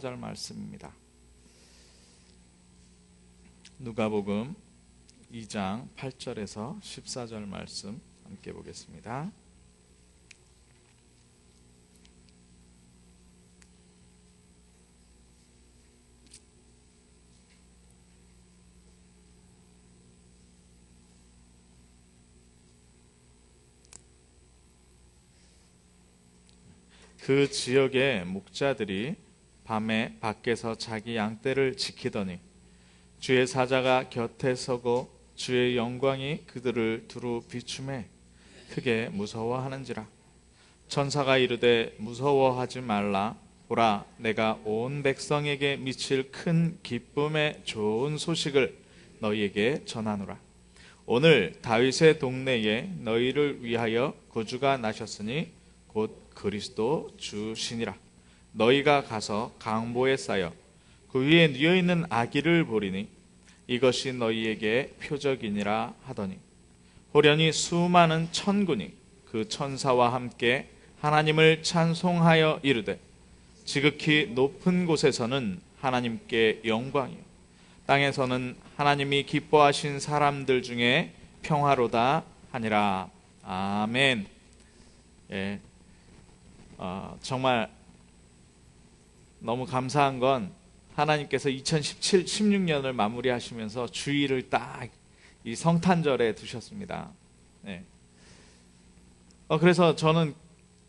14절 말씀입니다. 누가복음 2장 8절에서 14절 말씀 함께 보겠습니다. 그 지역의 목자들이 밤에 밖에서 자기 양떼를 지키더니 주의 사자가 곁에 서고 주의 영광이 그들을 두루 비추매 크게 무서워하는지라. 천사가 이르되 무서워하지 말라. 보라, 내가 온 백성에게 미칠 큰 기쁨의 좋은 소식을 너희에게 전하노라. 오늘 다윗의 동네에 너희를 위하여 구주가 나셨으니 곧 그리스도 주시니라. 너희가 가서 강보에 쌓여 그 위에 뉘어있는 아기를 보리니 이것이 너희에게 표적이니라 하더니 호련히 수많은 천군이 그 천사와 함께 하나님을 찬송하여 이르되 지극히 높은 곳에서는 하나님께 영광이요 땅에서는 하나님이 기뻐하신 사람들 중에 평화로다 하니라. 아멘. 예. 정말 너무 감사한 건 하나님께서 16년을 마무리하시면서 주일을 딱 이 성탄절에 두셨습니다. 네. 그래서 저는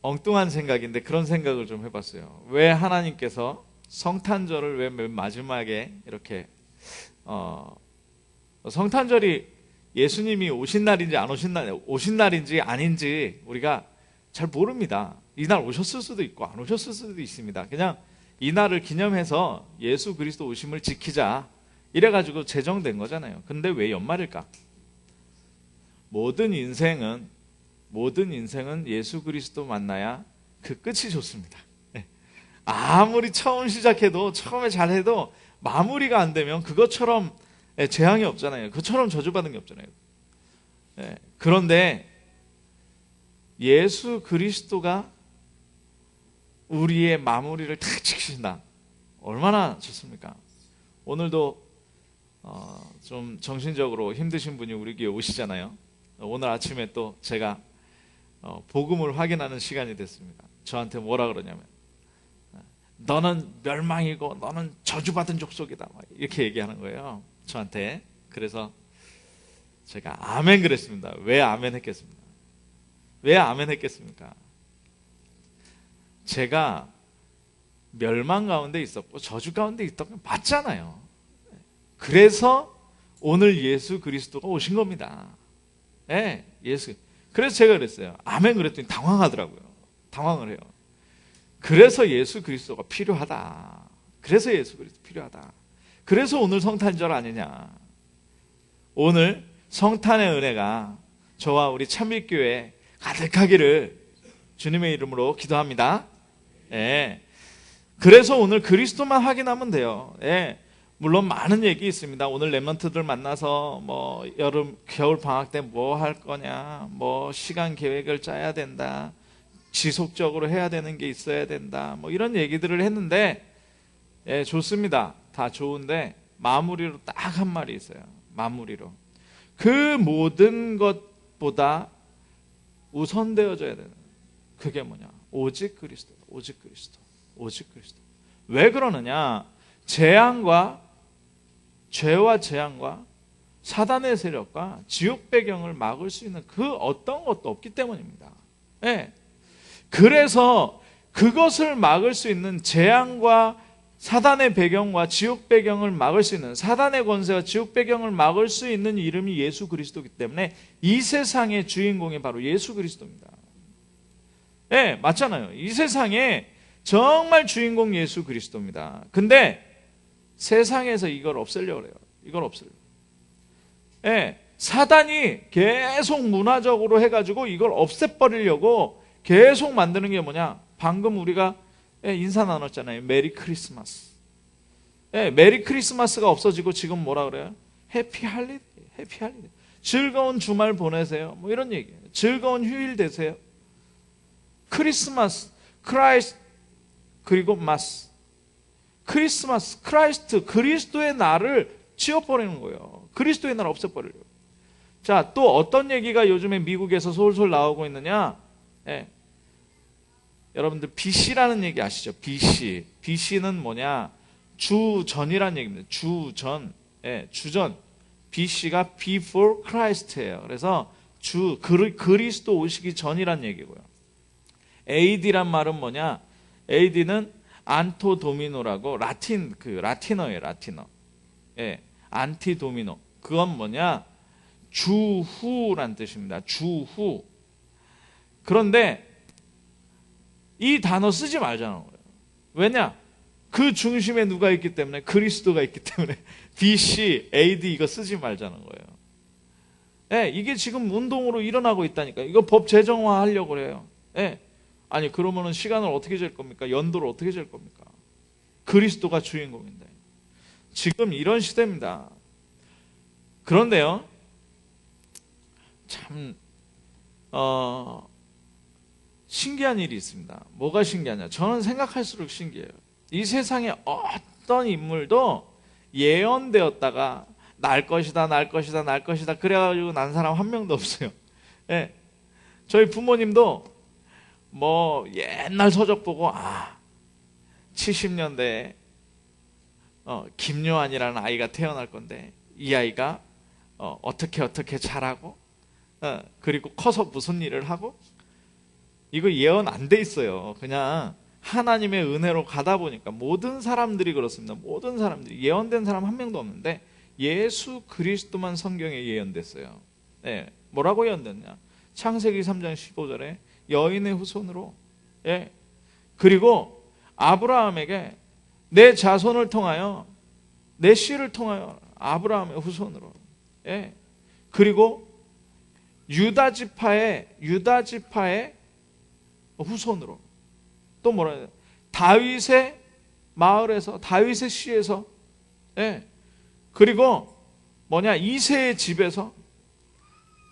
엉뚱한 생각인데 그런 생각을 좀 해봤어요. 왜 하나님께서 성탄절을 왜 맨 마지막에 이렇게 성탄절이 예수님이 오신 날인지 안 오신 날인지 아닌지 우리가 잘 모릅니다. 이날 오셨을 수도 있고 안 오셨을 수도 있습니다. 그냥 이날을 기념해서 예수 그리스도 오심을 지키자 이래가지고 제정된 거잖아요. 근데 왜 연말일까? 모든 인생은 예수 그리스도 만나야 그 끝이 좋습니다. 아무리 처음 시작해도 처음에 잘해도 마무리가 안 되면 그것처럼 재앙이 없잖아요. 그것처럼 저주받은 게 없잖아요. 그런데 예수 그리스도가 우리의 마무리를 다 지키신다. 얼마나 좋습니까? 오늘도 좀 정신적으로 힘드신 분이 우리 교회 오시잖아요. 오늘 아침에 또 제가 복음을 확인하는 시간이 됐습니다. 저한테 뭐라 그러냐면 너는 멸망이고 너는 저주받은 족속이다 이렇게 얘기하는 거예요. 저한테. 그래서 제가 아멘 그랬습니다. 왜 아멘 했겠습니까? 왜 아멘 했겠습니까? 제가 멸망 가운데 있었고 저주 가운데 있던 건 맞잖아요. 그래서 오늘 예수 그리스도가 오신 겁니다. 네, 예수. 그래서 제가 그랬어요. 아멘 그랬더니 당황하더라고요. 당황을 해요. 그래서 예수 그리스도가 필요하다. 그래서 예수 그리스도 필요하다. 그래서 오늘 성탄절 아니냐. 오늘 성탄의 은혜가 저와 우리 참빛교회 가득하기를 주님의 이름으로 기도합니다. 예. 그래서 오늘 그리스도만 확인하면 돼요. 예. 물론 많은 얘기 있습니다. 오늘 랩런트들 만나서 뭐 겨울 방학 때 뭐 할 거냐, 뭐 시간 계획을 짜야 된다, 지속적으로 해야 되는 게 있어야 된다, 뭐 이런 얘기들을 했는데, 예, 좋습니다. 다 좋은데 마무리로 딱 한 말이 있어요. 마무리로 그 모든 것보다 우선되어져야 되는 그게 뭐냐? 오직 그리스도, 오직 그리스도, 오직 그리스도. 왜 그러느냐? 죄와 재앙과 사단의 세력과 지옥 배경을 막을 수 있는 그 어떤 것도 없기 때문입니다. 네. 그래서 그것을 막을 수 있는 재앙과 사단의 배경과 지옥 배경을 막을 수 있는, 사단의 권세와 지옥 배경을 막을 수 있는 이름이 예수 그리스도이기 때문에 이 세상의 주인공이 바로 예수 그리스도입니다. 네, 맞잖아요. 이 세상에 정말 주인공 예수 그리스도입니다. 근데 세상에서 이걸 없애려고 그래요. 이걸 없애려고. 네, 사단이 계속 문화적으로 해가지고 이걸 없애버리려고 계속 만드는 게 뭐냐? 방금 우리가 인사 나눴잖아요. 메리 크리스마스. 네, 메리 크리스마스가 없어지고 지금 뭐라 그래요? 해피 할리데이. 해피 할리데이. 즐거운 주말 보내세요. 뭐 이런 얘기예요. 즐거운 휴일 되세요. 크리스마스, 크라이스트, 그리고 마스. 크리스마스, 크라이스트, 그리스도의 날을 지워버리는 거예요. 그리스도의 날 없애버리려고. 자, 또 어떤 얘기가 요즘에 미국에서 솔솔 나오고 있느냐? 예. 여러분들 BC라는 얘기 아시죠? BC. BC는 뭐냐? 주전이라는 얘기입니다. 주전. 예, 주전. BC가 before Christ예요. 그래서 그리스도 오시기 전이란 얘기고요. AD란 말은 뭐냐? AD는 안토 도미노라고 라틴어예요, 라틴어. 예, 안티 도미노. 그건 뭐냐? 주후란 뜻입니다. 주후. 그런데 이 단어 쓰지 말자는 거예요. 왜냐? 그 중심에 누가 있기 때문에, 그리스도가 있기 때문에 BC, AD 이거 쓰지 말자는 거예요. 예, 이게 지금 운동으로 일어나고 있다니까. 이거 법 제정화 하려고 그래요. 예. 아니 그러면은 시간을 어떻게 잴 겁니까? 연도를 어떻게 잴 겁니까? 그리스도가 주인공인데. 지금 이런 시대입니다. 그런데요, 참 신기한 일이 있습니다. 뭐가 신기하냐? 저는 생각할수록 신기해요. 이 세상에 어떤 인물도 예언되었다가 날 것이다, 날 것이다, 날 것이다 그래가지고 난 사람 한 명도 없어요. 예. 저희 부모님도 뭐 옛날 서적 보고 70년대에 김요한이라는 아이가 태어날 건데 이 아이가 어떻게 자라고 그리고 커서 무슨 일을 하고, 이거 예언 안 돼 있어요. 그냥 하나님의 은혜로 가다 보니까 모든 사람들이 그렇습니다. 모든 사람들이 예언된 사람 한 명도 없는데 예수 그리스도만 성경에 예언됐어요. 네, 뭐라고 예언됐냐? 창세기 3장 15절에 여인의 후손으로, 예, 그리고 아브라함에게 내 자손을 통하여, 내 씨를 통하여 아브라함의 후손으로, 예, 그리고 유다 지파의 후손으로, 또 뭐라 해야 돼? 다윗의 마을에서, 다윗의 씨에서, 예, 그리고 뭐냐? 이새의 집에서,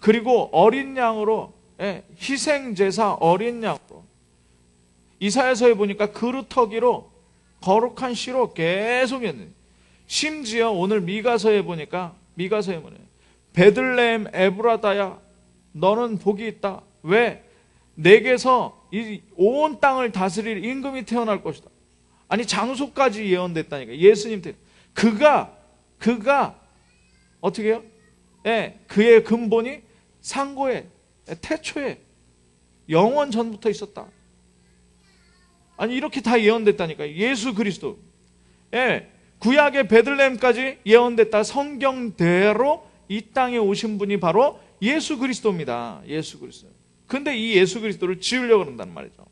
그리고 어린 양으로, 예, 희생제사 어린 양으로. 이사야서에 보니까 그루터기로 거룩한 씨로 계속 했는데, 심지어 오늘 미가서에 보니까, 미가서에 뭐냐? 베들레헴 에브라다야 너는 복이 있다. 왜? 내게서 이 온 땅을 다스릴 임금이 태어날 것이다. 아니 장소까지 예언됐다니까. 예수님 그가 어떻게 해요? 예, 그의 근본이 상고에, 태초에, 영원 전부터 있었다. 아니 이렇게 다 예언됐다니까. 예수 그리스도. 예, 구약의 베들레헴까지 예언됐다. 성경대로 이 땅에 오신 분이 바로 예수 그리스도입니다. 예수 그리스도. 근데 이 예수 그리스도를 지으려고 그런단 말이죠.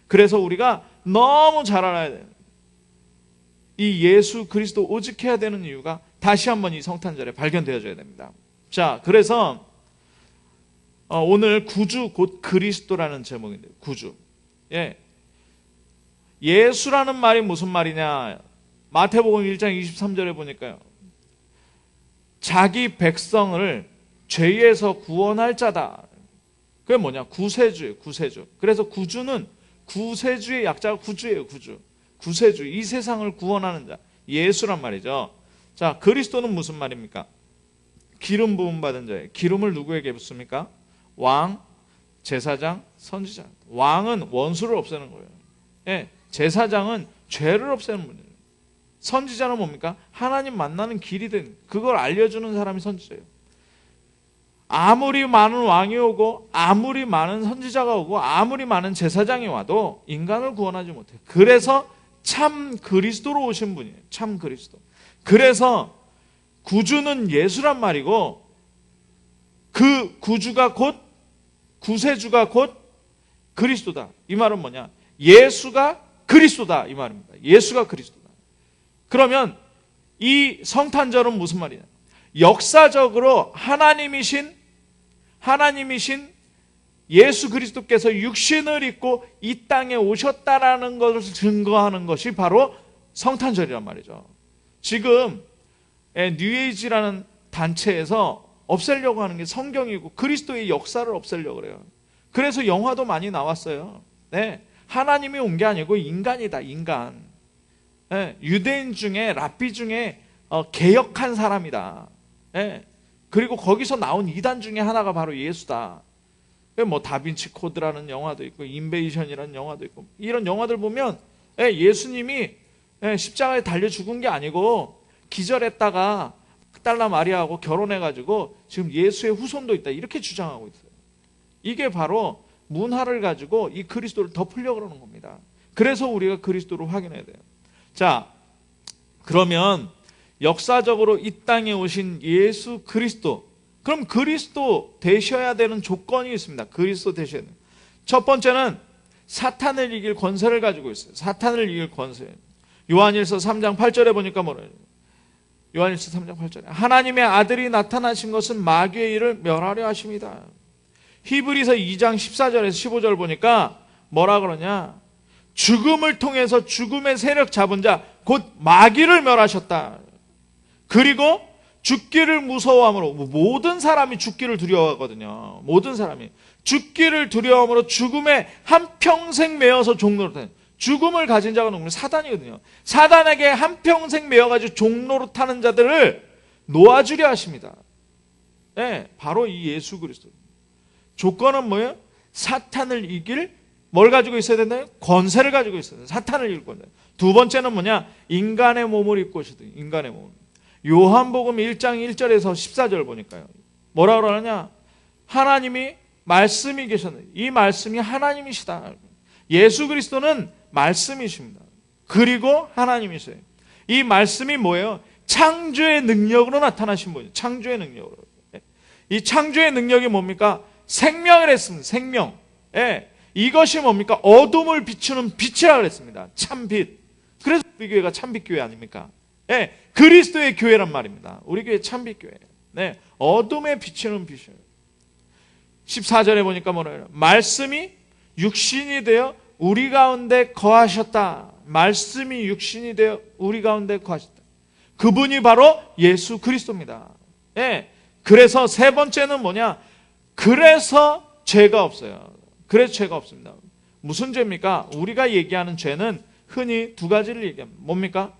그래서 우리가 너무 잘 알아야 돼요. 이 예수 그리스도 오직해야 되는 이유가 다시 한번 이 성탄절에 발견되어져야 됩니다. 자, 그래서 오늘 구주 곧 그리스도라는 제목인데요. 구주. 예. 예수라는 말이 무슨 말이냐? 마태복음 1장 23절에 보니까요. 자기 백성을 죄에서 구원할 자다. 그게 뭐냐? 구세주예요. 구세주. 그래서 구주는 구세주의 약자가 구주예요. 구주. 구세주. 이 세상을 구원하는 자. 예수란 말이죠. 자, 그리스도는 무슨 말입니까? 기름 부음 받은 자예요. 기름을 누구에게 붓습니까? 왕, 제사장, 선지자. 왕은 원수를 없애는 거예요. 예, 제사장은 죄를 없애는 분이에요. 선지자는 뭡니까? 하나님 만나는 길이 된, 그걸 알려주는 사람이 선지자예요. 아무리 많은 왕이 오고 아무리 많은 선지자가 오고 아무리 많은 제사장이 와도 인간을 구원하지 못해요. 그래서 참 그리스도로 오신 분이에요. 참 그리스도. 그래서 구주는 예수란 말이고, 그 구주가 곧, 구세주가 곧 그리스도다. 이 말은 뭐냐? 예수가 그리스도다. 이 말입니다. 예수가 그리스도다. 그러면 이 성탄절은 무슨 말이냐? 역사적으로 하나님이신 예수 그리스도께서 육신을 입고 이 땅에 오셨다라는 것을 증거하는 것이 바로 성탄절이란 말이죠. 지금 뉴에이지라는 단체에서 없애려고 하는 게 성경이고 그리스도의 역사를 없애려고 그래요. 그래서 영화도 많이 나왔어요. 네, 하나님이 온 게 아니고 인간이다. 인간. 예, 유대인 중에 랍비 중에 개혁한 사람이다. 예, 그리고 거기서 나온 이단 중에 하나가 바로 예수다. 뭐 다빈치 코드라는 영화도 있고 인베이션이라는 영화도 있고 이런 영화들 보면 예수님이 십자가에 달려 죽은 게 아니고 기절했다가 막달라 마리아하고 결혼해가지고 지금 예수의 후손도 있다 이렇게 주장하고 있어요. 이게 바로 문화를 가지고 이 그리스도를 덮으려고 그러는 겁니다. 그래서 우리가 그리스도를 확인해야 돼요. 자, 그러면 역사적으로 이 땅에 오신 예수 그리스도, 그럼 그리스도 되셔야 되는 조건이 있습니다. 그리스도 되셔야 돼요. 첫 번째는 사탄을 이길 권세를 가지고 있어요. 사탄을 이길 권세. 요한일서 3장 8절에 보니까 뭐래요? 요한일서 3장 8절에 하나님의 아들이 나타나신 것은 마귀의 일을 멸하려 하십니다. 히브리서 2장 14절에서 15절 보니까 뭐라 그러냐? 죽음을 통해서 죽음의 세력 잡은 자 곧 마귀를 멸하셨다. 그리고 죽기를 무서워함으로, 모든 사람이 죽기를 두려워하거든요. 모든 사람이 죽기를 두려워함으로 죽음에 한평생 매여서 종로로 타는, 죽음을 가진 자가 누구냐? 사단이거든요. 사단에게 한평생 매여가지고 종로로 타는 자들을 놓아주려 하십니다. 네, 바로 이 예수 그리스도. 조건은 뭐예요? 사탄을 이길 뭘 가지고 있어야 된다요? 권세를 가지고 있어야 된다. 사탄을 이길 권세. 두 번째는 뭐냐? 인간의 몸을 입고 오시다. 인간의 몸. 요한복음 1장 1절에서 14절 보니까요. 뭐라 그러느냐? 하나님이 말씀이 계셨는데 이 말씀이 하나님이시다. 예수 그리스도는 말씀이십니다. 그리고 하나님이세요. 이 말씀이 뭐예요? 창조의 능력으로 나타나신 분이에요. 창조의 능력으로. 이 창조의 능력이 뭡니까? 생명을 했습니다. 생명. 예. 이것이 뭡니까? 어둠을 비추는 빛이라 그랬습니다. 참빛. 그래서 우리 교회가 참빛 교회 아닙니까? 예. 그리스도의 교회란 말입니다. 우리 교회 참빛 교회. 네. 어둠에 비추는 빛이에요. 14절에 보니까 뭐래요? 말씀이 육신이 되어 우리 가운데 거하셨다. 말씀이 육신이 되어 우리 가운데 거하셨다. 그분이 바로 예수 그리스도입니다. 예. 그래서 세 번째는 뭐냐? 그래서 죄가 없어요. 그래서 죄가 없습니다. 무슨 죄입니까? 우리가 얘기하는 죄는 흔히 두 가지를 얘기합니다. 뭡니까?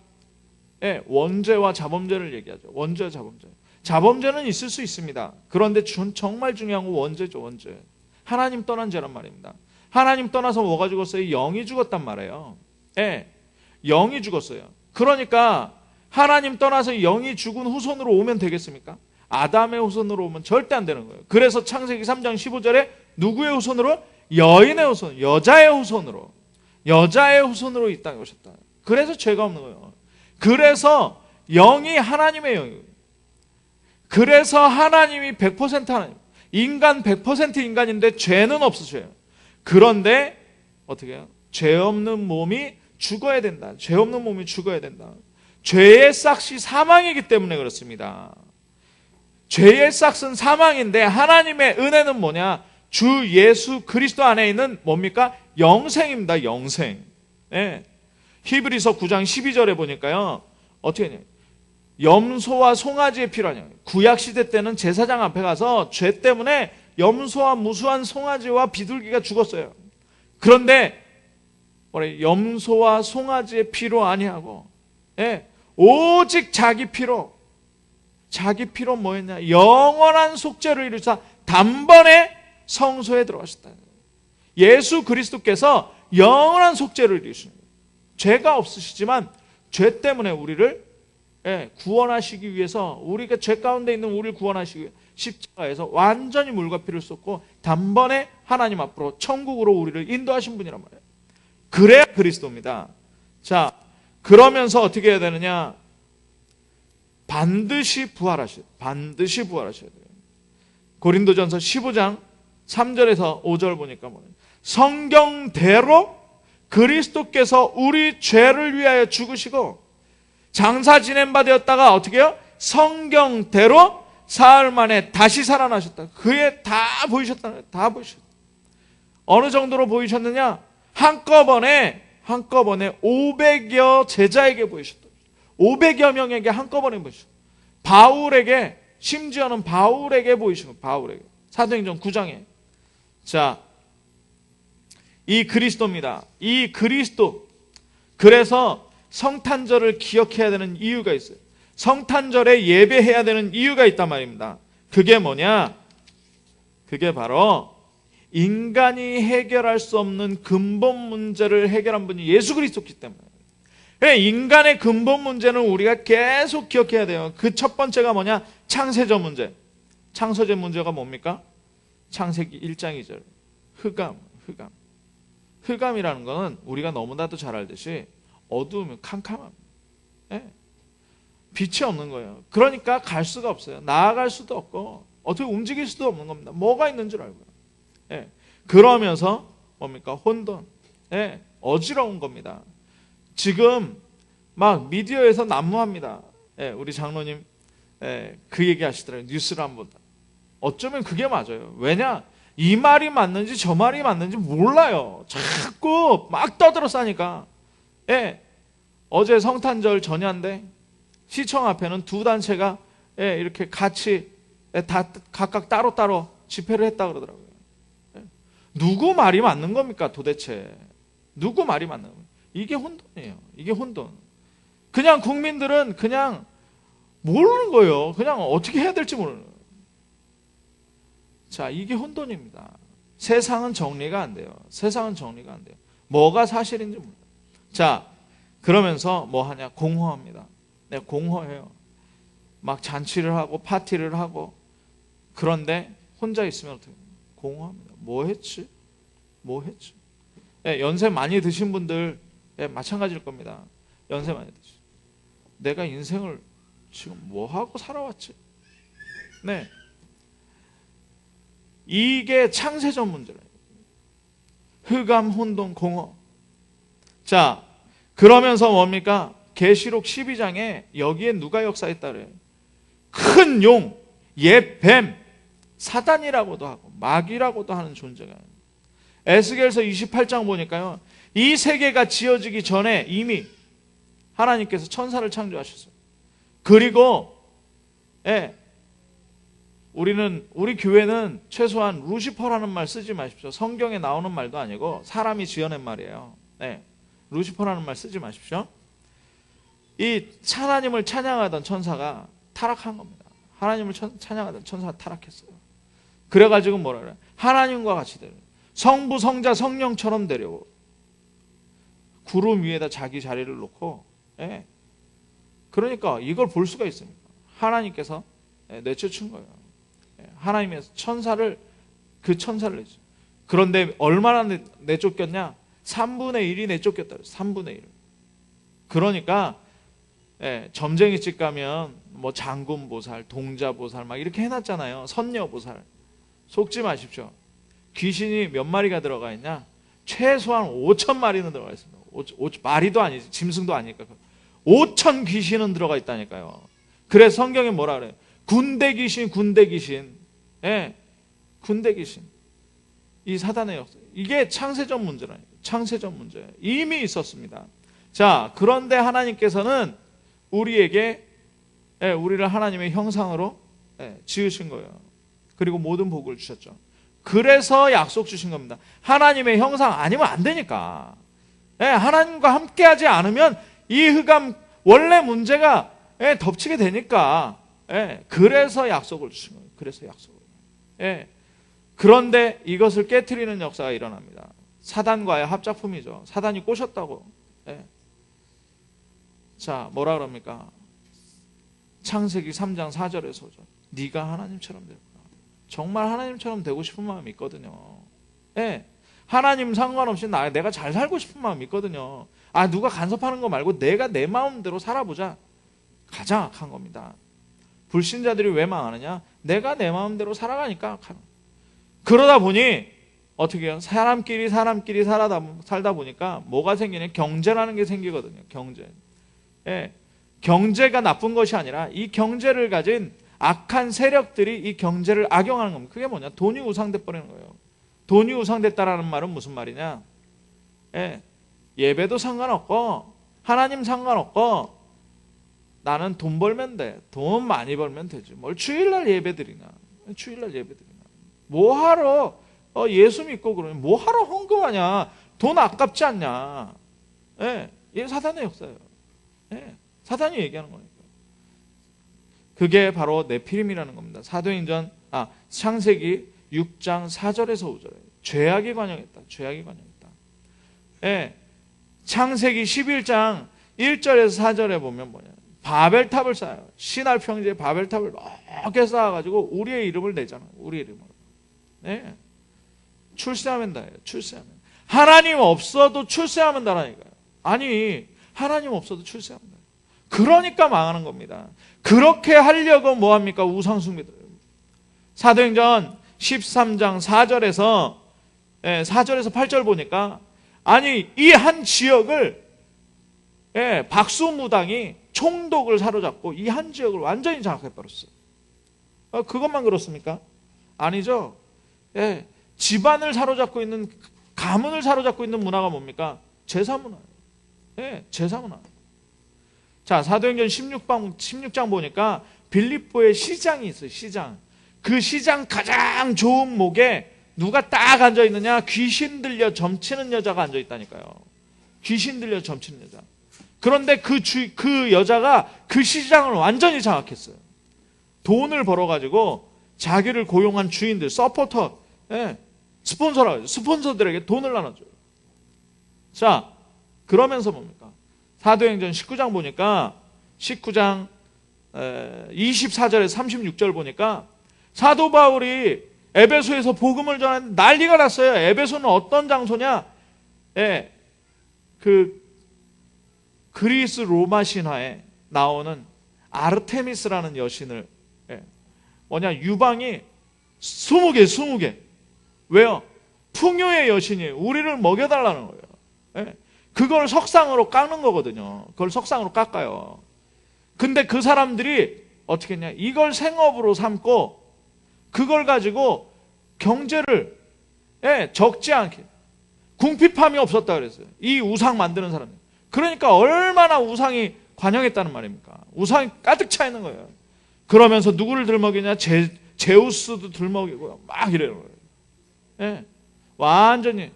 예, 원죄와 자범죄를 얘기하죠. 원죄와 자범죄. 자범죄는 있을 수 있습니다. 그런데 정말 중요한 건 원죄죠. 원죄. 하나님 떠난 죄란 말입니다. 하나님 떠나서 뭐가 죽었어요? 영이 죽었단 말이에요. 예, 영이 죽었어요. 그러니까 하나님 떠나서 영이 죽은 후손으로 오면 되겠습니까? 아담의 후손으로 오면 절대 안 되는 거예요. 그래서 창세기 3장 15절에 누구의 후손으로? 여인의 후손, 여자의 후손으로. 여자의 후손으로 이 땅에 오셨다. 그래서 죄가 없는 거예요. 그래서 영이 하나님의 영이에요. 그래서 하나님이 100% 하나님. 인간 100% 인간인데 죄는 없으셔요. 그런데 어떻게 해요? 죄 없는 몸이 죽어야 된다. 죄 없는 몸이 죽어야 된다. 죄의 싹이 사망이기 때문에 그렇습니다. 죄의 싹은 사망인데 하나님의 은혜는 뭐냐? 주 예수 그리스도 안에 있는 뭡니까? 영생입니다. 영생. 네. 히브리서 9장 12절에 보니까요. 어떻게 해요? 염소와 송아지의 피라냐. 구약시대 때는 제사장 앞에 가서 죄 때문에 염소와 무수한 송아지와 비둘기가 죽었어요. 그런데 염소와 송아지의 피로 아니하고 예, 오직 자기 피로 뭐였냐? 영원한 속죄를 이루사 단번에 성소에 들어가셨다. 예수 그리스도께서 영원한 속죄를 이루시는 거예요. 죄가 없으시지만 죄 때문에 우리를 구원하시기 위해서 우리가 죄 가운데 있는 우리를 구원하시기 위해 십자가에서 완전히 물과 피를 쏟고 단번에 하나님 앞으로 천국으로 우리를 인도하신 분이란 말이에요. 그래야 그리스도입니다. 자, 그러면서 어떻게 해야 되느냐? 반드시 부활하셔야 돼요. 고린도전서 15장 3절에서 5절 보니까 뭐예요? 성경대로 그리스도께서 우리 죄를 위하여 죽으시고 장사 지낸 바 되었다가 어떻게 해요? 성경대로 사흘 만에 다시 살아나셨다. 그에 다 보이셨다. 다 보이셨다. 어느 정도로 보이셨느냐? 한꺼번에 500여 제자에게 보이셨다. 500여 명에게 한꺼번에 보이셨다. 바울에게, 심지어는 바울에게 보이시고, 바울에게. 사도행전 9장에. 자, 이 그리스도입니다. 이 그리스도. 그래서 성탄절을 기억해야 되는 이유가 있어요. 성탄절에 예배해야 되는 이유가 있단 말입니다. 그게 뭐냐? 그게 바로 인간이 해결할 수 없는 근본 문제를 해결한 분이 예수 그리스도이기 때문에. 인간의 근본 문제는 우리가 계속 기억해야 돼요. 그 첫 번째가 뭐냐? 창세전 문제. 창세전 문제가 뭡니까? 창세기 1장 2절. 흑암. 흑암이라는 것은 우리가 너무나도 잘 알듯이 어두우면 캄캄합니다. 예. 빛이 없는 거예요. 그러니까 갈 수가 없어요. 나아갈 수도 없고 어떻게 움직일 수도 없는 겁니다. 뭐가 있는 줄 알고요. 예. 그러면서 뭡니까? 혼돈. 예. 어지러운 겁니다. 지금 막 미디어에서 난무합니다. 예. 우리 장로님 그 얘기 하시더라고요. 뉴스를 한번. 어쩌면 그게 맞아요. 왜냐? 이 말이 맞는지 저 말이 맞는지 몰라요. 자꾸 막 떠들어 싸니까. 예. 어제 성탄절 전야인데 시청 앞에는 두 단체가 이렇게 같이 다 각각 따로따로 집회를 했다 그러더라고요. 누구 말이 맞는 겁니까 도대체? 누구 말이 맞는 겁니까? 이게 혼돈이에요. 이게 혼돈. 그냥 국민들은 그냥 모르는 거예요. 그냥 어떻게 해야 될지 모르는 거예요. 자, 이게 혼돈입니다. 세상은 정리가 안 돼요. 세상은 정리가 안 돼요. 뭐가 사실인지 몰라요. 자, 그러면서 뭐 하냐? 공허합니다. 네, 공허해요. 막 잔치를 하고 파티를 하고 그런데 혼자 있으면 어떻게 해요? 공허합니다. 뭐 했지? 네, 연세 많이 드신 분들 마찬가지일 겁니다. 연세 많이 드시. 내가 인생을 지금 뭐 하고 살아왔지? 네. 이게 창세전 문제예요. 흑암, 혼돈, 공허. 자, 그러면서 뭡니까? 계시록 12장에 여기에 누가 역사했다 그래요? 큰 용, 옛 뱀, 사단이라고도 하고 마귀라고도 하는 존재가. 에스겔서 28장 보니까요. 이 세계가 지어지기 전에 이미 하나님께서 천사를 창조하셨어요. 그리고 우리 교회는 최소한 루시퍼라는 말 쓰지 마십시오. 성경에 나오는 말도 아니고 사람이 지어낸 말이에요. 루시퍼라는 말 쓰지 마십시오. 이 하나님을 찬양하던 천사가 타락한 겁니다. 하나님을 찬양하던 천사가 타락했어요. 그래가지고 뭐라 그래요? 하나님과 같이 되려. 성부, 성자, 성령처럼 되려고. 구름 위에다 자기 자리를 놓고. 그러니까 이걸 볼 수가 있습니다. 하나님께서 내쫓은 거예요. 하나님의 그 천사를 내죠. 그런데 얼마나 내쫓겼냐? 3분의 1이 내쫓겼다. 3분의 1. 그러니까 점쟁이 집 가면 뭐 장군 보살, 동자 보살 막 이렇게 해놨잖아요. 선녀 보살. 속지 마십시오. 귀신이 몇 마리가 들어가 있냐? 최소한 5천 마리는 들어가 있습니다. 마리도 아니지, 짐승도 아니니까. 5천 귀신은 들어가 있다니까요. 그래서 성경에 뭐라 그래요? 군대 귀신. 군대 귀신. 이 사단의 역사. 이게 창세전 문제라니까. 창세전 문제. 이미 있었습니다. 자, 그런데 하나님께서는 우리에게 우리를 하나님의 형상으로 지으신 거예요. 그리고 모든 복을 주셨죠. 그래서 약속 주신 겁니다. 하나님의 형상 아니면 안 되니까. 하나님과 함께하지 않으면 이 흑암 원래 문제가 덮치게 되니까. 그래서 약속을 주신 거예요. 그래서 약속을. 그런데 이것을 깨트리는 역사가 일어납니다. 사단과의 합작품이죠. 사단이 꼬셨다고. 자, 뭐라 그럽니까? 창세기 3장 4절에서 5절. 네가 하나님처럼 될 거야. 정말 하나님처럼 되고 싶은 마음이 있거든요. 하나님 상관없이 내가 잘 살고 싶은 마음이 있거든요. 누가 간섭하는 거 말고 내가 내 마음대로 살아보자. 가장 악한 겁니다. 불신자들이 왜 망하느냐? 내가 내 마음대로 살아가니까. 그러다 보니 어떻게 해요? 사람끼리 살다 보니까 뭐가 생기냐? 경제라는 게 생기거든요. 경제. 경제가 나쁜 것이 아니라 이 경제를 가진 악한 세력들이 이 경제를 악용하는 겁니다. 그게 뭐냐? 돈이 우상돼 버리는 거예요. 돈이 우상됐다라는 말은 무슨 말이냐? 예배도 상관없고 하나님 상관없고 나는 돈 벌면 돼. 돈 많이 벌면 되지. 뭘 주일날 예배드리나? 뭐하러 예수 믿고 그러면 뭐하러 헌금하냐? 돈 아깝지 않냐? 이게 사단의 역사예요. 예, 사단이 얘기하는 거니까. 그게 바로 네피림이라는 겁니다. 창세기 6장 4절에서 5절에 죄악이 관영했다. 죄악이 관영했다. 예, 창세기 11장 1절에서 4절에 보면 뭐냐, 바벨탑을 쌓아요. 시날 평지에 바벨탑을 넓게 쌓아가지고 우리의 이름을 내잖아요. 우리의 이름을. 예, 출세하면 다예요. 출세하면. 하나님 없어도 출세하면 다라니까요. 아니, 하나님 없어도 출세하면 다. 그러니까 망하는 겁니다. 그렇게 하려고 뭐합니까? 우상숭배들. 사도행전 13장 4절에서 8절 보니까, 아니, 이 한 지역을 박수무당이 총독을 사로잡고 이 한 지역을 완전히 장악해버렸어요. 그것만 그렇습니까? 아니죠. 집안을 사로잡고 있는, 가문을 사로잡고 있는 문화가 뭡니까? 제사문화예요. 제사문화. 자, 사도행전 16장 보니까 빌립보에 시장이 있어요. 시장. 그 시장 가장 좋은 목에 누가 딱 앉아 있느냐? 귀신 들려 점치는 여자가 앉아 있다니까요. 귀신 들려 점치는 여자. 그런데 그 여자가 그 시장을 완전히 장악했어요. 돈을 벌어가지고 자기를 고용한 주인들, 서포터, 스폰서들에게 돈을 나눠줘요. 자, 그러면서 뭡니까? 사도행전 19장 보니까 19장 24절에서 36절 보니까 사도 바울이 에베소에서 복음을 전하는데 난리가 났어요. 에베소는 어떤 장소냐? 그 그리스 로마 신화에 나오는 아르테미스라는 여신을 유방이 20개. 왜요? 풍요의 여신이에요. 우리를 먹여달라는 거예요. 그걸 석상으로 깎는 거거든요. 그걸 석상으로 깎아요. 근데 그 사람들이 어떻게 했냐? 이걸 생업으로 삼고 그걸 가지고 경제를 적지 않게, 궁핍함이 없었다 그랬어요. 이 우상 만드는 사람들. 그러니까 얼마나 우상이 관영했다는 말입니까? 우상이 가득 차 있는 거예요. 그러면서 누구를 들먹이냐? 제우스도 들먹이고요. 막 이래요. 완전히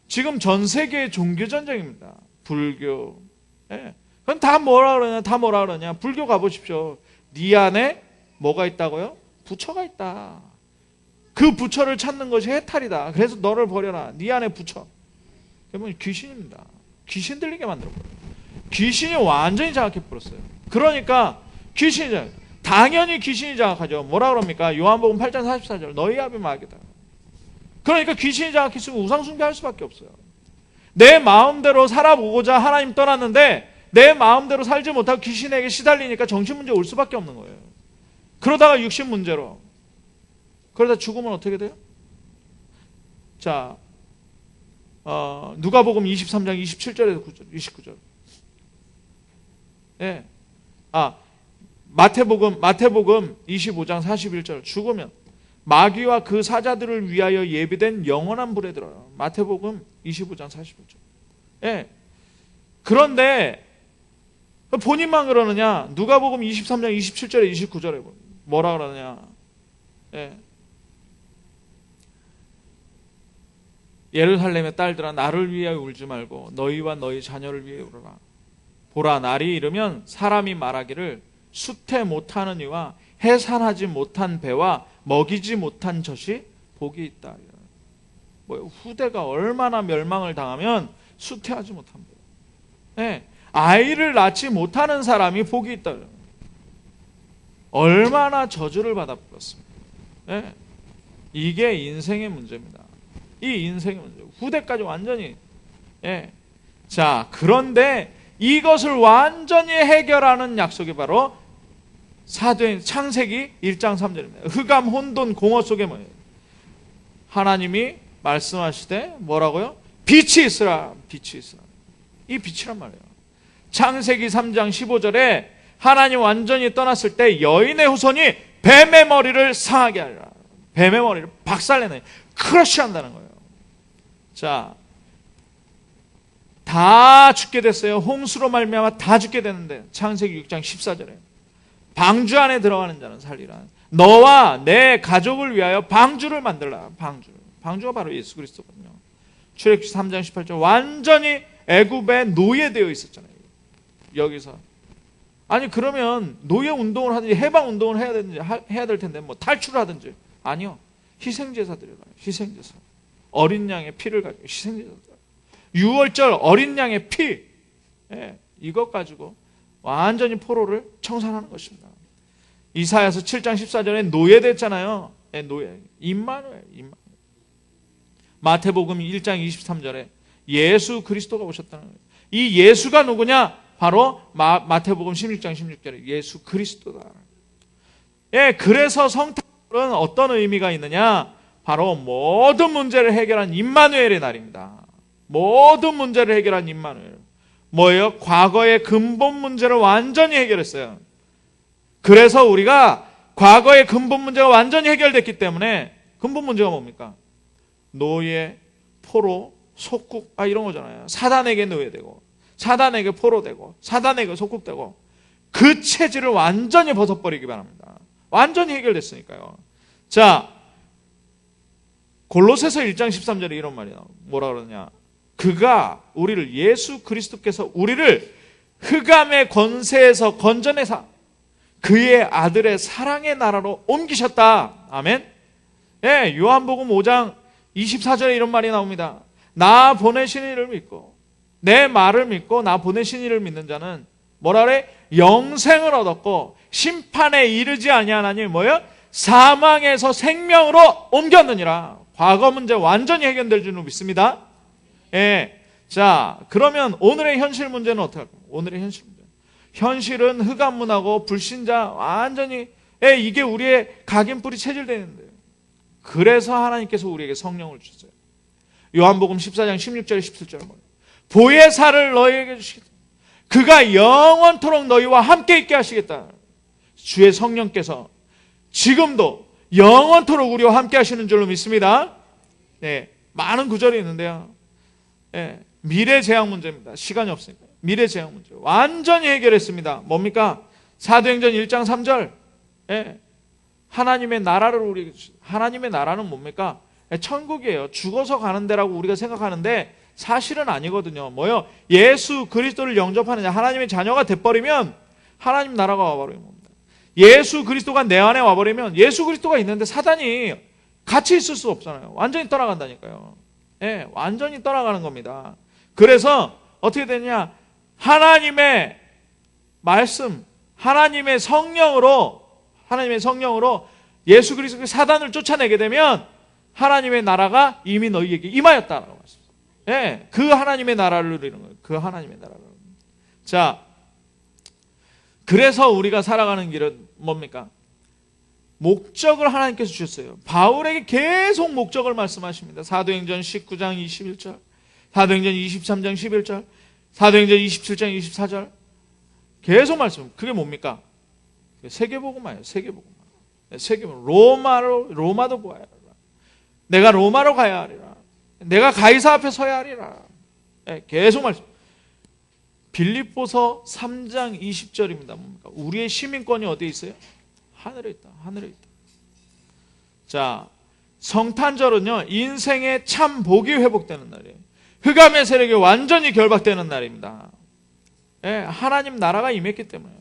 지금 전 세계의 종교 전쟁입니다. 불교. 그건 다 뭐라 그러냐? 불교 가보십시오. 네 안에 뭐가 있다고요? 부처가 있다. 그 부처를 찾는 것이 해탈이다. 그래서 너를 버려라. 네 안에 부처. 그러면 귀신입니다. 귀신 들리게 만들어버려요. 귀신이 완전히 장악해버렸어요. 그러니까 당연히 귀신이 장악하죠. 뭐라 그럽니까? 요한복음 8장 44절. 너희 앞에 마귀다. 그러니까 귀신이 장악했으면 우상숭배할 수밖에 없어요. 내 마음대로 살아보고자 하나님 떠났는데 내 마음대로 살지 못하고 귀신에게 시달리니까 정신문제 올 수밖에 없는 거예요. 그러다가 육신 문제로. 그러다 죽으면 어떻게 돼요? 자, 누가복음 23장 27절에서 29절. 마태복음 25장 41절. 죽으면 마귀와 그 사자들을 위하여 예비된 영원한 불에 들어요. 마태복음 25장 41절. 그런데 본인만 그러느냐? 누가복음 23장 27절에 29절에 뭐라 그러느냐? 예루살렘의 딸들아, 나를 위하여 울지 말고 너희와 너희 자녀를 위해 울어라. 보라, 날이 이르면 사람이 말하기를 수태 못하는 이와 해산하지 못한 배와 먹이지 못한 젖이 복이 있다. 후대가 얼마나 멸망을 당하면 수태하지 못한 배. 아이를 낳지 못하는 사람이 복이 있다. 얼마나 저주를 받아버렸습니다. 이게 인생의 문제입니다. 이 인생의 문제. 후대까지 완전히. 자, 그런데 이것을 완전히 해결하는 약속이 바로 창세기 1장 3절입니다. 흑암, 혼돈, 공허 속에 뭐예요? 하나님이 말씀하시되 뭐라고요? 빛이 있으라. 빛이 있으라. 이 빛이란 말이에요. 창세기 3장 15절에 하나님 완전히 떠났을 때 여인의 후손이 뱀의 머리를 상하게 하리라. 뱀의 머리를 박살내는, 크러쉬한다는 거예요. 자, 다 죽게 됐어요. 홍수로 말미암아 다 죽게 됐는데 창세기 6장 14절에 방주 안에 들어가는 자는 살리라. 너와 내 가족을 위하여 방주를 만들라. 방주가 바로 예수 그리스도거든요. 출애굽기 3장 18절 완전히 애굽에 노예되어 있었잖아요. 여기서 아니 그러면 노예 운동을 하든지 해방 운동을 해야 될 텐데 뭐 탈출을 하든지. 아니요. 희생제사 드려요. 희생제사. 어린 양의 피를 가지고 희생제사 드려요. 6월절 어린 양의 피. 예, 이것 가지고 완전히 포로를 청산하는 것입니다. 이사야서 7장 14절에 노예됐잖아요. 예, 노예. 임마누엘. 마태복음 1장 23절에 예수 그리스도가 오셨다는 거예요. 이 예수가 누구냐? 바로 마태복음 16장 16절에 예수 그리스도다. 예, 그래서 성탄절은 어떤 의미가 있느냐? 바로 모든 문제를 해결한 임마누엘의 날입니다. 모든 문제를 해결한 임마누엘. 뭐예요? 과거의 근본 문제를 완전히 해결했어요. 그래서 우리가 과거의 근본 문제가 완전히 해결됐기 때문에 근본 문제가 뭡니까? 노예, 포로, 속국 이런 거잖아요. 사단에게 노예되고 사단에게 포로되고 사단에게 속국되고 그 체질을 완전히 벗어버리기 바랍니다. 완전히 해결됐으니까요. 자, 골로새서 1장 13절에 이런 말이 나와요. 뭐라 그러냐? 그가 우리를 예수 그리스도께서 우리를 흑암의 권세에서 건져내사 그의 아들의 사랑의 나라로 옮기셨다. 아멘. 예, 요한복음 5장 24절에 이런 말이 나옵니다. 나 보내신 이를 믿고 내 말을 믿고 나 보내신 이를 믿는 자는 뭐라 그래? 영생을 얻었고 심판에 이르지 아니하나니 뭐예요? 사망에서 생명으로 옮겼느니라. 과거 문제 완전히 해결될 줄 믿습니다. 예. 자, 그러면 오늘의 현실 문제는 어떻게 할까요? 오늘의 현실 문제. 현실은 흑암문하고 불신자 완전히 이게 우리의 각인뿌리 체질되는데요. 그래서 하나님께서 우리에게 성령을 주셨어요. 요한복음 14장 16절 17절 보혜사를 너희에게 주시겠다. 그가 영원토록 너희와 함께 있게 하시겠다. 주의 성령께서 지금도 영원토록 우리와 함께 하시는 줄로 믿습니다. 네, 많은 구절이 있는데요. 네, 미래 재앙 문제입니다. 시간이 없으니까. 미래 재앙 문제 완전히 해결했습니다. 뭡니까? 사도행전 1장 3절. 네, 하나님의 나라를 우리에게 주시다. 하나님의 나라는 뭡니까? 천국이에요. 죽어서 가는 데라고 우리가 생각하는데 사실은 아니거든요. 뭐요? 예수 그리스도를 영접하느냐 하나님의 자녀가 돼버리면 하나님 나라가 와버리는 겁니다. 예수 그리스도가 내 안에 와버리면 예수 그리스도가 있는데 사단이 같이 있을 수 없잖아요. 완전히 떠나간다니까요. 예, 완전히 떠나가는 겁니다. 그래서 어떻게 되냐? 하나님의 말씀, 하나님의 성령으로 예수 그리스도의 사단을 쫓아내게 되면 하나님의 나라가 이미 너희에게 임하였다라고 말씀합니다. 예, 그 하나님의 나라를 누리는 거예요. 그 하나님의 나라를. 자, 그래서 우리가 살아가는 길은 뭡니까? 목적을 하나님께서 주셨어요. 바울에게 계속 목적을 말씀하십니다. 사도행전 19장 21절, 사도행전 23장 11절, 사도행전 27장 24절 계속 말씀. 그게 뭡니까? 세계복음화예요. 세계복음화. 로마도 보아야 하리라. 내가 로마로 가야 하리라. 내가 가이사 앞에 서야 하리라. 계속 말씀. 빌립보서 3장 20절입니다. 뭡니까? 우리의 시민권이 어디에 있어요? 하늘에 있다. 하늘에 있다. 자, 성탄절은요, 인생의 참 복이 회복되는 날이에요. 흑암의 세력이 완전히 결박되는 날입니다. 하나님 나라가 임했기 때문에요.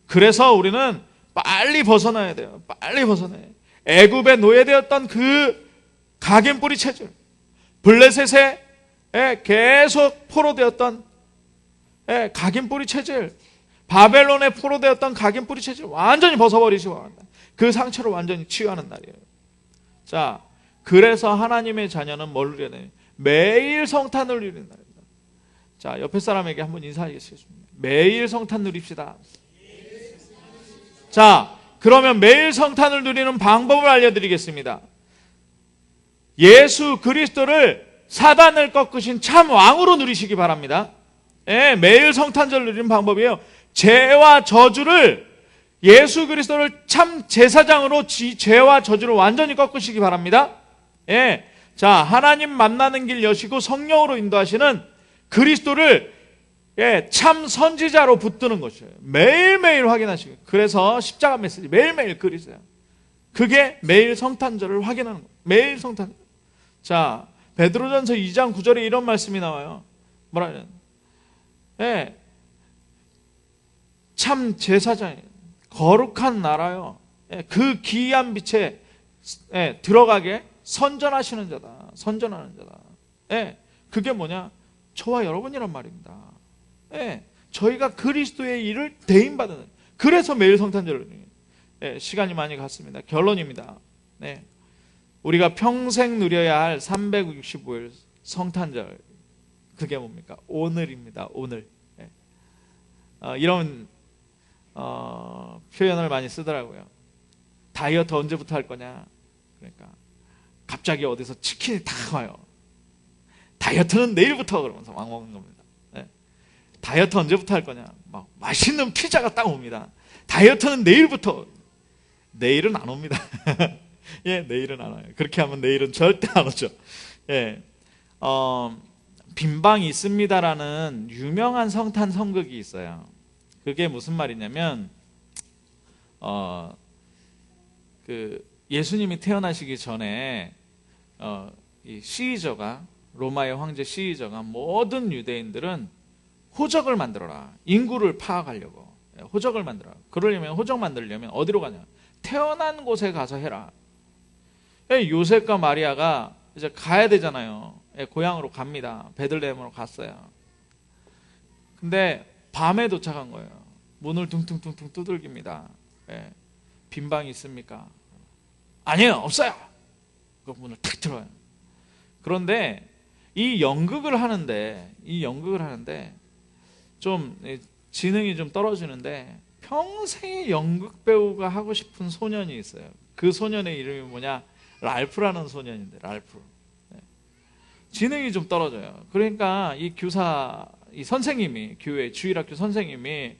그래서 우리는 빨리 벗어나야 돼요. 빨리 벗어나야 돼요. 애굽에 노예되었던 그 각인뿌리 체질, 블레셋에 계속 포로되었던 각인뿌리 체질, 바벨론에 포로되었던 각인뿌리 체질 완전히 벗어버리시고 합니다. 그 상처를 완전히 치유하는 날이에요. 자, 그래서 하나님의 자녀는 뭘 누려야 돼요? 매일 성탄을 누리는 날입니다. 자, 옆에 사람에게 한번 인사하겠습니다. 매일 성탄 누립시다. 자, 그러면 매일 성탄을 누리는 방법을 알려드리겠습니다. 예수 그리스도를 사단을 꺾으신 참 왕으로 누리시기 바랍니다. 매일 성탄절 누리는 방법이에요. 죄와 저주를, 예수 그리스도를 참 제사장으로 죄와 저주를 완전히 꺾으시기 바랍니다. 자, 하나님 만나는 길 여시고 성령으로 인도하시는 그리스도를 참 선지자로 붙드는 것이에요. 매일매일 확인하시고. 그래서 십자가 메시지 매일매일 그리세요. 그게 매일 성탄절을 확인하는 거예요. 매일 성탄절. 자, 베드로전서 2장 9절에 이런 말씀이 나와요. 뭐라 그래요? 참 제사장이에요. 거룩한 나라요. 그 기이한 빛에 들어가게 선전하시는 자다. 선전하는 자다. 그게 뭐냐? 저와 여러분이란 말입니다. 저희가 그리스도의 일을 대인받는, 그래서 매일 성탄절을 시간이 많이 갔습니다. 결론입니다. 우리가 평생 누려야 할 365일 성탄절, 그게 뭡니까? 오늘입니다. 오늘. 이런 표현을 많이 쓰더라고요. 다이어트 언제부터 할 거냐? 그러니까 갑자기 어디서 치킨이 탁 와요. 다이어트는 내일부터, 그러면서 막 먹는 겁니다. 다이어트 언제부터 할 거냐? 막 맛있는 피자가 딱 옵니다. 다이어트는 내일부터. 내일은 안 옵니다. 내일은 안 와요. 그렇게 하면 내일은 절대 안 오죠. 빈방이 있습니다라는 유명한 성탄 성극이 있어요. 그게 무슨 말이냐면, 예수님이 태어나시기 전에 이 시리저가, 로마의 황제 시리저가 모든 유대인들은 호적을 만들어라. 인구를 파악하려고 호적을 만들어라. 그러려면, 호적 만들려면 어디로 가냐? 태어난 곳에 가서 해라. 요셉과 마리아가 이제 가야 되잖아요. 고향으로 갑니다. 베들레헴으로 갔어요. 근데 밤에 도착한 거예요. 문을 둥둥둥둥 두들깁니다. 빈방이 있습니까? 아니요, 없어요. 그 문을 탁 들어요. 그런데 이 연극을 하는데 좀 지능이 좀 떨어지는데 평생에 연극 배우가 하고 싶은 소년이 있어요. 그 소년의 이름이 뭐냐? 랄프라는 소년인데, 랄프. 지능이 좀 떨어져요. 그러니까 이 선생님이, 교회 주일학교 선생님이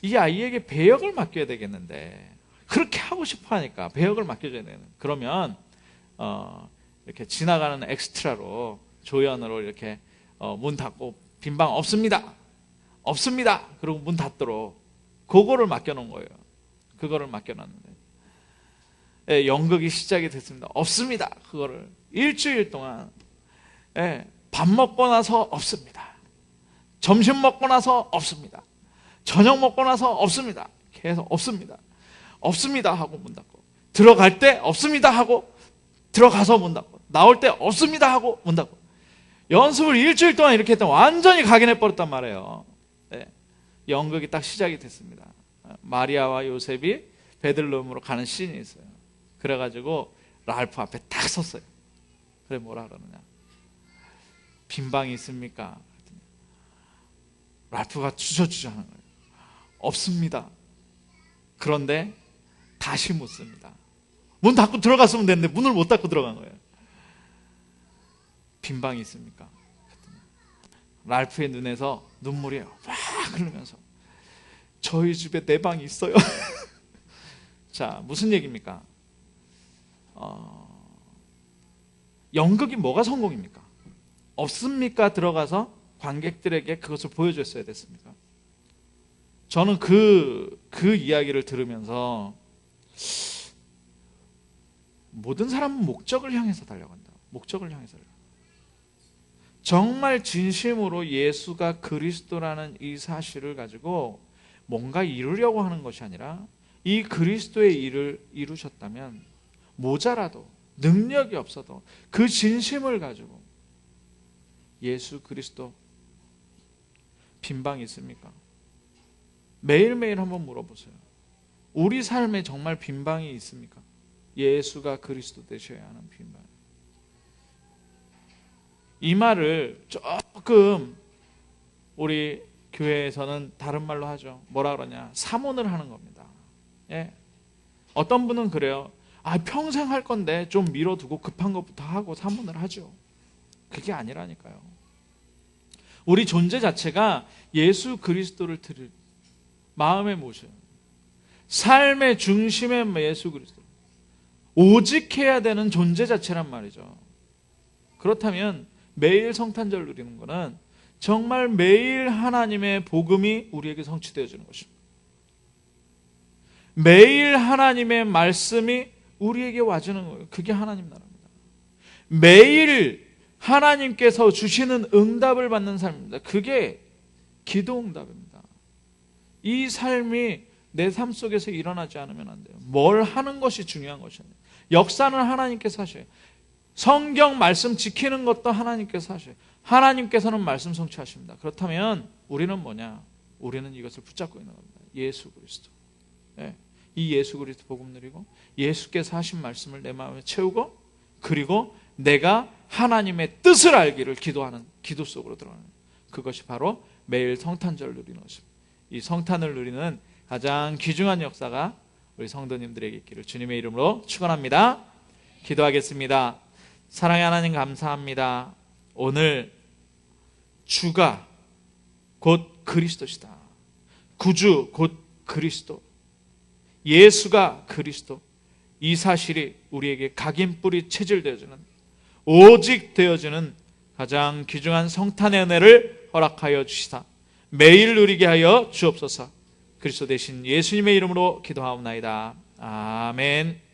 이 아이에게 배역을 맡겨야 되겠는데, 그렇게 하고 싶어 하니까 배역을 맡겨줘야 되는. 그러면 이렇게 지나가는 엑스트라로, 조연으로 이렇게 문 닫고 빈방 없습니다. 그리고 문 닫도록 그거를 맡겨놓은 거예요. 그거를 맡겨놨는데 연극이 시작이 됐습니다. 없습니다. 그거를 일주일 동안 밥 먹고 나서 없습니다. 점심 먹고 나서 없습니다. 저녁 먹고 나서 없습니다. 계속 없습니다 하고 문 닫고, 들어갈 때 없습니다 하고 들어가서 문 닫고, 나올 때 없습니다 하고 문 닫고, 연습을 일주일 동안 이렇게 했더니 완전히 각인해버렸단 말이에요. 연극이 딱 시작이 됐습니다. 마리아와 요셉이 베들레헴으로 가는 씬이 있어요. 그래가지고 랄프 앞에 딱 섰어요. 그래, 뭐라 그러느냐? 빈방이 있습니까? 랄프가 주저주저하는 거예요. 없습니다. 그런데 다시 묻습니다. 문 닫고 들어갔으면 됐는데 문을 못 닫고 들어간 거예요. 빈방이 있습니까? 랄프의 눈에서 눈물이 막 흐르면서, 저희 집에 4방이 있어요. 자, 무슨 얘기입니까? 연극이 뭐가 성공입니까? 없습니까? 들어가서 관객들에게 그것을 보여줬어야 됐습니까? 저는 그 이야기를 들으면서 모든 사람은 목적을 향해서 달려간다. 목적을 향해서 달려간다. 정말 진심으로 예수가 그리스도라는 이 사실을 가지고 뭔가 이루려고 하는 것이 아니라, 이 그리스도의 일을 이루셨다면 모자라도, 능력이 없어도 그 진심을 가지고, 예수 그리스도 빈방이 있습니까? 매일매일 한번 물어보세요. 우리 삶에 정말 빈방이 있습니까? 예수가 그리스도 되셔야 하는 빈방. 이 말을 조금 우리 교회에서는 다른 말로 하죠. 뭐라 그러냐? 사문을 하는 겁니다. 어떤 분은 그래요. 평생 할 건데 좀 미뤄두고 급한 것부터 하고 사문을 하죠. 그게 아니라니까요. 우리 존재 자체가 예수 그리스도를 마음에 모셔요. 삶의 중심에 예수 그리스도, 오직 해야 되는 존재 자체란 말이죠. 그렇다면 매일 성탄절 누리는 것은 정말 매일 하나님의 복음이 우리에게 성취되어지는 것입니다. 매일 하나님의 말씀이 우리에게 와주는 거예요. 그게 하나님 나라입니다. 매일 하나님께서 주시는 응답을 받는 삶입니다. 그게 기도 응답입니다. 이 삶이 내 삶 속에서 일어나지 않으면 안 돼요. 뭘 하는 것이 중요한 것이 아니에요. 역사는 하나님께서 하셔요. 성경 말씀 지키는 것도 하나님께서 하셔요. 하나님께서는 말씀 성취하십니다. 그렇다면 우리는 뭐냐? 우리는 이것을 붙잡고 있는 겁니다. 예수 그리스도. 네. 이 예수 그리스도 복음 누리고 예수께서 하신 말씀을 내 마음에 채우고 그리고 내가 하나님의 뜻을 알기를 기도하는 기도 속으로 들어가는 그것이 바로 매일 성탄절을 누리는 것입니다. 이 성탄을 누리는 가장 귀중한 역사가 우리 성도님들에게 있기를 주님의 이름으로 축원합니다. 기도하겠습니다. 사랑의 하나님 감사합니다. 오늘 주가 곧 그리스도시다. 구주 곧 그리스도. 예수가 그리스도. 이 사실이 우리에게 각인뿌리 체질되어지는 오직 되어지는 가장 귀중한 성탄의 은혜를 허락하여 주시사 매일 누리게 하여 주옵소서. 그리스도 대신 예수님의 이름으로 기도하옵나이다. 아멘.